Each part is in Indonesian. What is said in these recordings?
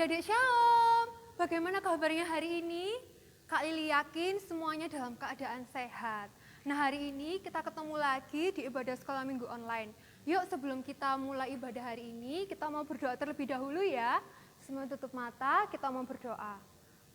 Adik-adik Shalom, bagaimana kabarnya hari ini? Kak Lili yakin semuanya dalam keadaan sehat. Nah, hari ini kita ketemu lagi di ibadah sekolah minggu online. Yuk, sebelum kita mulai ibadah hari ini, kita mau berdoa terlebih dahulu ya. Semua tutup mata, kita mau berdoa.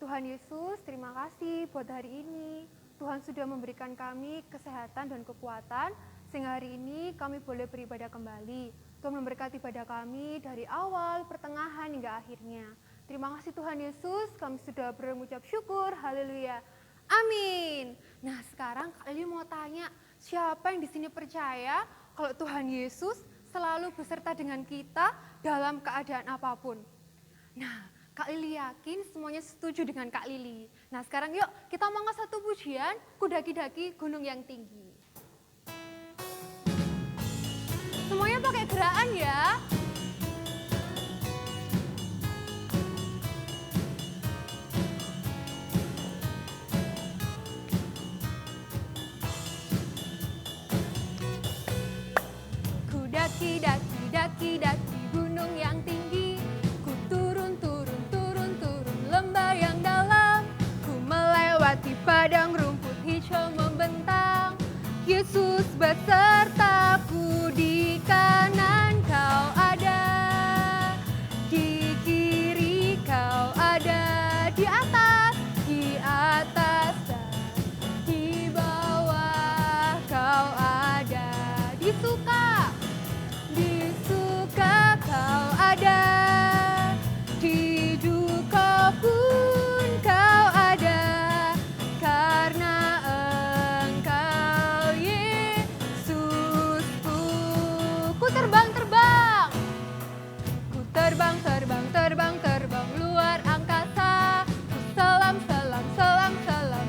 Tuhan Yesus, terima kasih buat hari ini. Tuhan sudah memberikan kami kesehatan dan kekuatan, sehingga hari ini kami boleh beribadah kembali. Tuhan memberkati ibadah kami dari awal, pertengahan, hingga akhirnya. Terima kasih Tuhan Yesus, kami sudah berucap syukur, haleluya. Amin. Nah, sekarang Kak Lili mau tanya, siapa yang di sini percaya kalau Tuhan Yesus selalu beserta dengan kita dalam keadaan apapun? Nah, Kak Lili yakin semuanya setuju dengan Kak Lili. Nah, sekarang yuk kita mau satu pujian, Kudaki-daki gunung yang tinggi. Semuanya pakai gerakan ya. Daki-daki gunung yang tinggi, ku turun lembah yang dalam, ku melewati padang rumput hijau membentang. Yesus besertaku, di kanan kau ada, di kiri kau ada, di atas dan di bawah kau ada, di suka kau ada, di duka pun kau ada, karena Engkau Yesusku. Ku terbang luar angkasa, ku selam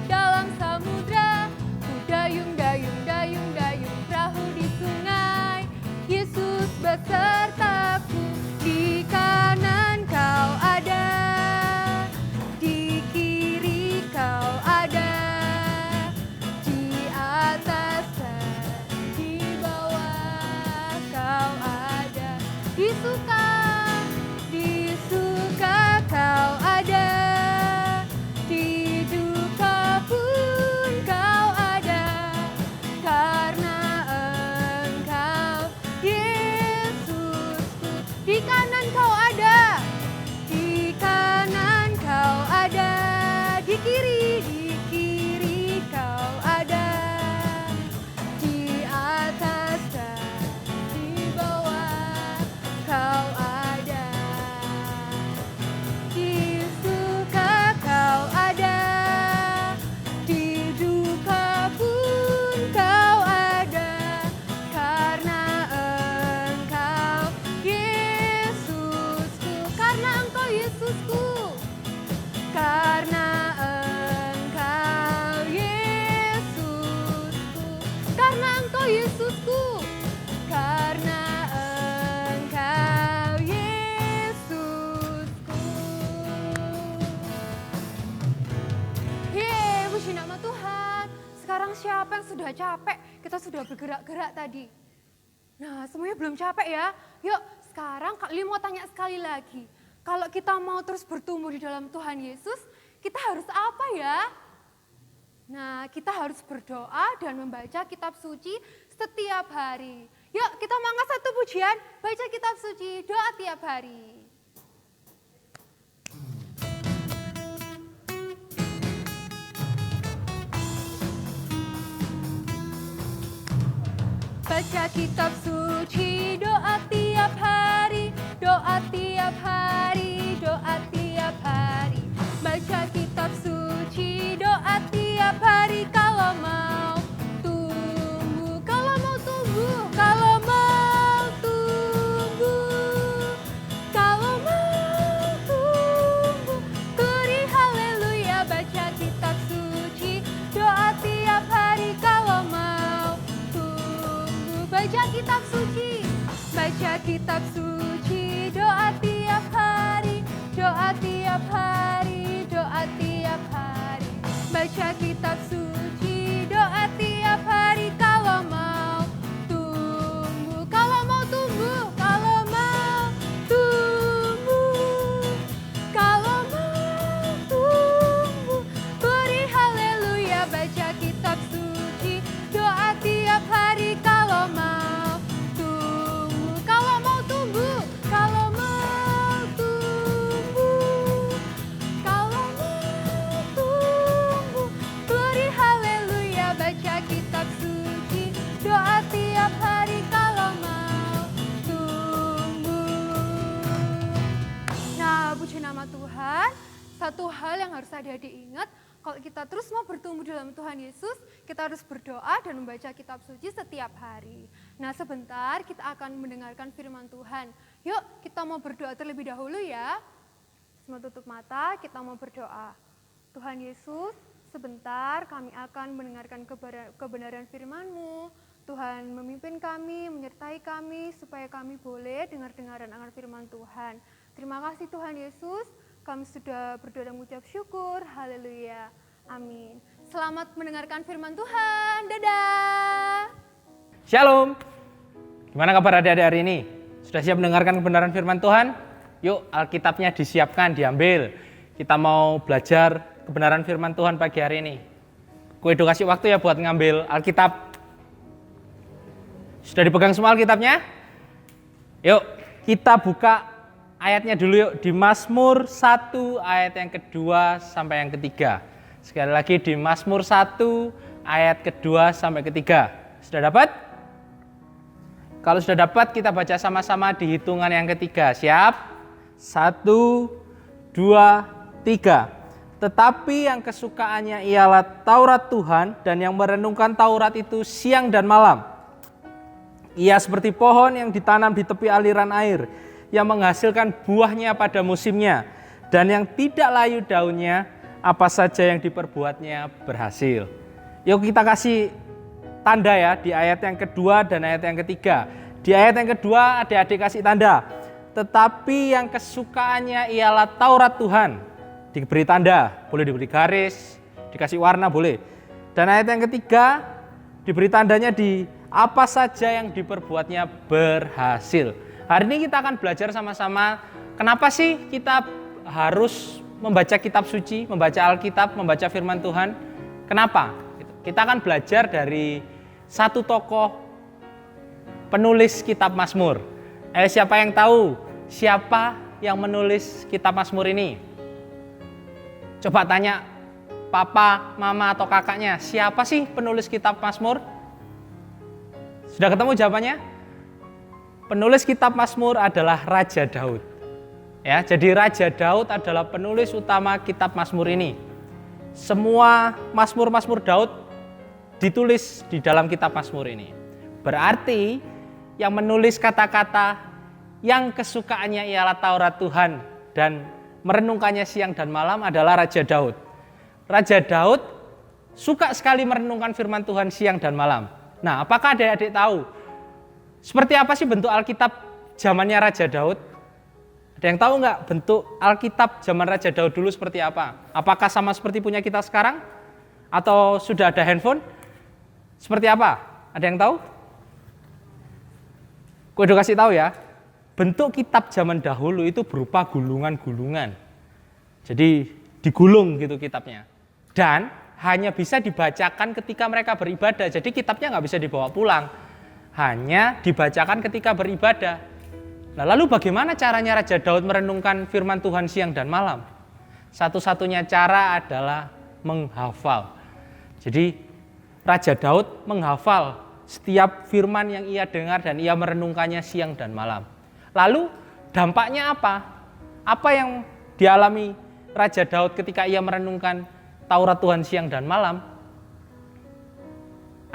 dalam samudra, ku dayung perahu di sungai. Yesus besertaku, di kanan kau ada, di kiri kau ada, di atas dan di bawah kau ada, di suka kau ada, di duka pun kau ada, karena Engkau Yesusku. Di kanan kau ada, di kiri kau ada, di atas dan di bawah kau ada, di suka kau ada, di duka pun kau ada, karena Engkau Yesusku, karena Engkau Yesusku, karena Engkau Yesusku, karena Engkau Yesusku, karena Engkau Yesusku. Yeay, puji nama Tuhan. Sekarang siapa yang sudah capek? Kita sudah bergerak-gerak tadi. Nah, semuanya belum capek ya? Yuk, sekarang Kak Lili mau tanya sekali lagi. Kalau kita mau terus bertumbuh di dalam Tuhan Yesus, kita harus apa ya? Nah, kita harus berdoa dan membaca kitab suci setiap hari. Yuk, kita mangga satu pujian, baca kitab suci, doa tiap hari. Baca kitab suci, doa tiap hari, doa tiap hari, doa tiap hari. Baca kitab suci, doa tiap hari, kalau mau tumbuh, kalau mau tumbuh, kalau mau tumbuh, kalau mau tumbuh. Kuri haleluya, baca kitab suci, doa tiap hari, kalau mau tumbuh. Baca kitab suci, doa tiap hari, doa tiap hari, doa tiap hari. Baca kitab suci, doa tiap hari, kalau mau tumbuh, kalau mau tumbuh, kalau mau tumbuh. satu hal yang harus adik-adik ingat, kalau kita terus mau bertumbuh dalam Tuhan Yesus, kita harus berdoa dan membaca kitab suci setiap hari. Nah, sebentar kita akan mendengarkan firman Tuhan. Yuk, kita mau berdoa terlebih dahulu ya. Semua tutup mata, kita mau berdoa. Tuhan Yesus, sebentar kami akan mendengarkan kebenaran firman-Mu. Tuhan memimpin kami, menyertai kami, supaya kami boleh dengar-dengaran akan firman Tuhan. Terima kasih Tuhan Yesus, kami sudah berdoa dan mengucap syukur. Haleluya. Amin. Selamat mendengarkan firman Tuhan. Dadah. Shalom. Gimana kabar adik-adik hari ini? Sudah siap mendengarkan kebenaran firman Tuhan? Yuk, Alkitabnya disiapkan, diambil. Kita mau belajar kebenaran firman Tuhan pagi hari ini. Gue kasih waktu ya buat ngambil Alkitab. Sudah dipegang semua Alkitabnya? Yuk, kita buka ayatnya dulu yuk. Di Mazmur 1 ayat yang kedua sampai yang ketiga. Sekali lagi di Mazmur 1 ayat kedua sampai ketiga. Sudah dapat? Kalau sudah dapat, kita baca sama-sama di hitungan yang ketiga. Siap? 1, 2, 3. Tetapi yang kesukaannya ialah Taurat Tuhan, dan yang merenungkan Taurat itu siang dan malam. Ia seperti pohon yang ditanam di tepi aliran air, yang menghasilkan buahnya pada musimnya, dan yang tidak layu daunnya, apa saja yang diperbuatnya berhasil. Yuk kita kasih tanda ya di ayat yang kedua dan ayat yang ketiga. Di ayat yang kedua adik-adik kasih tanda. Tetapi yang kesukaannya ialah Taurat Tuhan. Diberi tanda, boleh diberi garis, dikasih warna boleh. Dan ayat yang ketiga diberi tandanya di apa saja yang diperbuatnya berhasil. Hari ini kita akan belajar sama-sama kenapa sih kita harus membaca kitab suci, membaca Alkitab, membaca firman Tuhan. Kenapa? Kita akan belajar dari satu tokoh penulis kitab Mazmur. Siapa yang tahu siapa yang menulis kitab Mazmur ini? Coba tanya papa, mama atau kakaknya, siapa sih penulis kitab Mazmur? Sudah ketemu jawabannya? Penulis kitab Mazmur adalah Raja Daud. Ya, jadi Raja Daud adalah penulis utama kitab Mazmur ini. Semua Mazmur-Mazmur Daud ditulis di dalam kitab Mazmur ini. Berarti yang menulis kata-kata yang kesukaannya ialah Taurat Tuhan dan merenungkannya siang dan malam adalah Raja Daud. Raja Daud suka sekali merenungkan firman Tuhan siang dan malam. Nah, apakah adik-adik tahu seperti apa sih bentuk Alkitab zamannya Raja Daud? Ada yang tahu nggak bentuk Alkitab zaman Raja Daud dulu seperti apa? Apakah sama seperti punya kita sekarang? Atau sudah ada handphone? Seperti apa? Ada yang tahu? Gue udah kasih tahu ya. Bentuk kitab zaman dahulu itu berupa gulungan-gulungan. Jadi digulung gitu kitabnya. Dan hanya bisa dibacakan ketika mereka beribadah. Jadi kitabnya nggak bisa dibawa pulang. Hanya dibacakan ketika beribadah. Nah, lalu bagaimana caranya Raja Daud merenungkan firman Tuhan siang dan malam? Satu-satunya cara adalah menghafal. Jadi Raja Daud menghafal setiap firman yang ia dengar dan ia merenungkannya siang dan malam. Lalu dampaknya apa? Apa yang dialami Raja Daud ketika ia merenungkan Taurat Tuhan siang dan malam?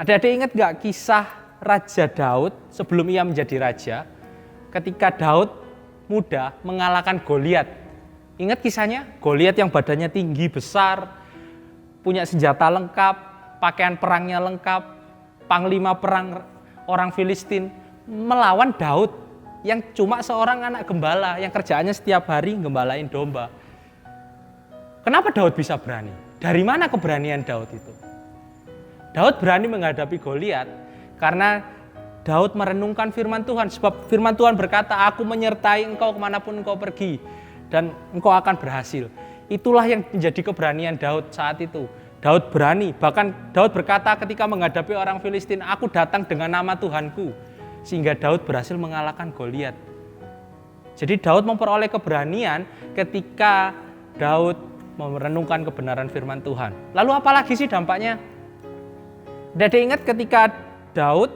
Adik-adik ingat gak kisah Raja Daud sebelum ia menjadi raja? Ketika Daud muda mengalahkan Goliat. Ingat kisahnya? Goliat yang badannya tinggi, besar, punya senjata lengkap, pakaian perangnya lengkap, panglima perang orang Filistin, melawan Daud yang cuma seorang anak gembala yang kerjaannya setiap hari gembalain domba. Kenapa Daud bisa berani? Dari mana keberanian Daud itu? Daud berani menghadapi Goliat karena Daud merenungkan firman Tuhan. Sebab firman Tuhan berkata, aku menyertai engkau kemanapun engkau pergi dan engkau akan berhasil. Itulah yang menjadi keberanian Daud saat itu. Daud berani, bahkan Daud berkata ketika menghadapi orang Filistin, aku datang dengan nama Tuhanku. Sehingga Daud berhasil mengalahkan Goliat. Jadi Daud memperoleh keberanian ketika Daud merenungkan kebenaran firman Tuhan. Lalu apalagi sih dampaknya? Adik ingat ketika Daud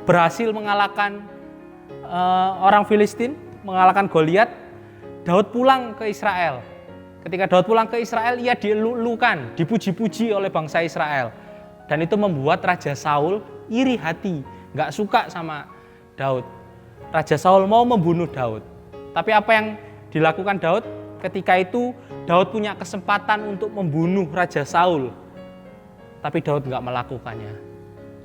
berhasil mengalahkan orang Filistin, mengalahkan Goliat, Daud pulang ke Israel. Ketika Daud pulang ke Israel, ia dilulukan, dipuji-puji oleh bangsa Israel. Dan itu membuat Raja Saul iri hati, nggak suka sama Daud. Raja Saul mau membunuh Daud. Tapi apa yang dilakukan Daud? Ketika itu Daud punya kesempatan untuk membunuh Raja Saul. Tapi Daud nggak melakukannya.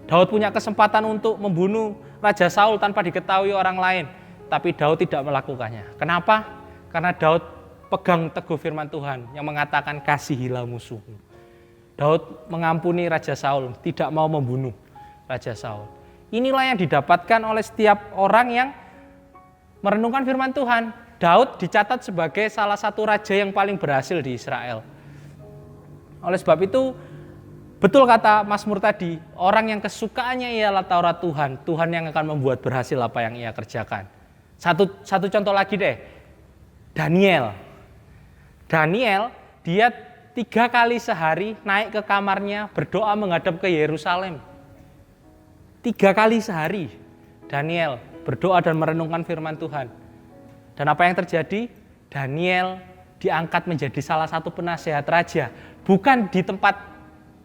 Daud punya kesempatan untuk membunuh Raja Saul tanpa diketahui orang lain. Tapi Daud tidak melakukannya. Kenapa? Karena Daud pegang teguh firman Tuhan yang mengatakan kasihilah musuhmu. Daud mengampuni Raja Saul, tidak mau membunuh Raja Saul. Inilah yang didapatkan oleh setiap orang yang merenungkan firman Tuhan. Daud dicatat sebagai salah satu raja yang paling berhasil di Israel. Oleh sebab itu, betul kata Mazmur tadi, orang yang kesukaannya ialah Taurat Tuhan, Tuhan yang akan membuat berhasil apa yang ia kerjakan. Satu contoh lagi deh, Daniel, dia 3 kali sehari naik ke kamarnya berdoa menghadap ke Yerusalem. 3 kali sehari Daniel berdoa dan merenungkan firman Tuhan. Dan apa yang terjadi? Daniel diangkat menjadi salah satu penasihat raja. Bukan di tempat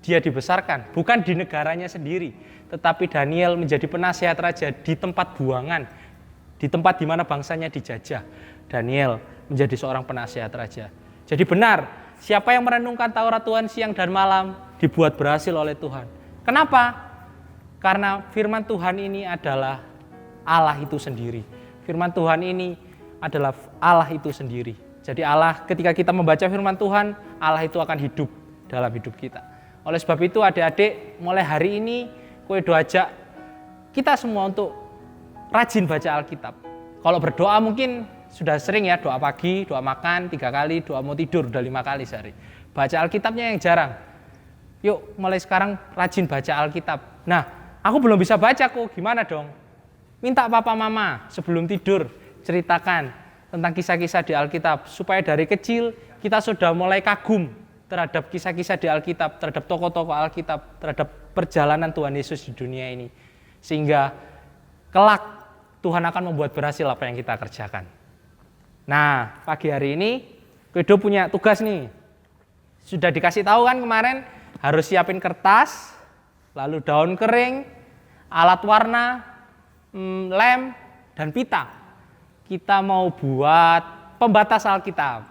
dia dibesarkan, bukan di negaranya sendiri. Tetapi Daniel menjadi penasihat raja di tempat buangan, di tempat di mana bangsanya dijajah. Daniel menjadi seorang penasihat raja. Jadi benar, siapa yang merenungkan Taurat Tuhan siang dan malam dibuat berhasil oleh Tuhan. Kenapa? Karena firman Tuhan ini adalah Allah itu sendiri. Firman Tuhan ini adalah Allah itu sendiri. Jadi Allah, ketika kita membaca firman Tuhan, Allah itu akan hidup dalam hidup kita. Oleh sebab itu adik-adik, mulai hari ini Koedo ajak kita semua untuk rajin baca Alkitab. Kalau berdoa mungkin sudah sering ya, doa pagi, doa makan 3 kali, doa mau tidur udah 5 kali sehari. Baca Alkitabnya yang jarang. Yuk mulai sekarang rajin baca Alkitab. Nah, aku belum bisa baca kok, gimana dong? Minta papa mama sebelum tidur ceritakan tentang kisah-kisah di Alkitab. Supaya dari kecil kita sudah mulai kagum terhadap kisah-kisah di Alkitab, terhadap tokoh-tokoh Alkitab, terhadap perjalanan Tuhan Yesus di dunia ini. Sehingga kelak Tuhan akan membuat berhasil apa yang kita kerjakan. Nah, pagi hari ini Koedo punya tugas nih. Sudah dikasih tahu kan kemarin harus siapin kertas, lalu daun kering, alat warna, lem, dan pita. Kita mau buat pembatas Alkitab.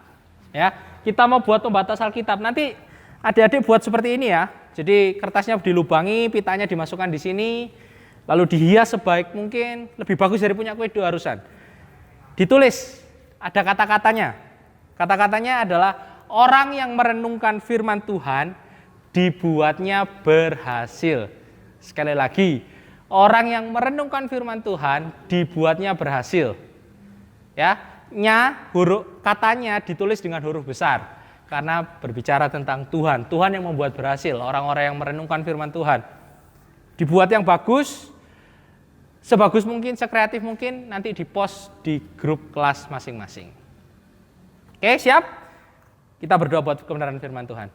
Ya, kita mau buat pembatas Alkitab. Nanti adik-adik buat seperti ini ya. Jadi kertasnya dilubangi, pitanya dimasukkan di sini, lalu dihias sebaik mungkin, lebih bagus dari punya Koedo harusan. Ditulis, ada kata-katanya. Kata-katanya adalah orang yang merenungkan firman Tuhan dibuatnya berhasil. Sekali lagi, orang yang merenungkan firman Tuhan dibuatnya berhasil. Ya, katanya ditulis dengan huruf besar karena berbicara tentang Tuhan. Tuhan yang membuat berhasil orang-orang yang merenungkan firman Tuhan. Dibuat yang bagus, sebagus mungkin, sekreatif mungkin, nanti dipost di grup kelas masing-masing. Oke, siap? Kita berdoa buat kebenaran firman Tuhan.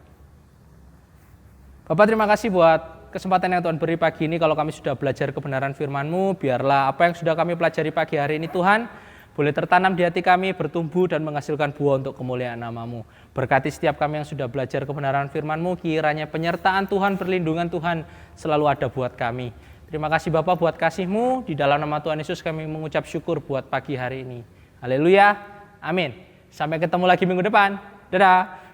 Bapak, terima kasih buat kesempatan yang Tuhan beri pagi ini. Kalau kami sudah belajar kebenaran firman-Mu, biarlah apa yang sudah kami pelajari pagi hari ini Tuhan, boleh tertanam di hati kami, bertumbuh dan menghasilkan buah untuk kemuliaan nama-Mu. Berkati setiap kami yang sudah belajar kebenaran firman-Mu, kiranya penyertaan Tuhan, perlindungan Tuhan selalu ada buat kami. Terima kasih Bapak buat kasih-Mu. Di dalam nama Tuhan Yesus kami mengucap syukur buat pagi hari ini. Haleluya. Amin. Sampai ketemu lagi minggu depan. Dadah.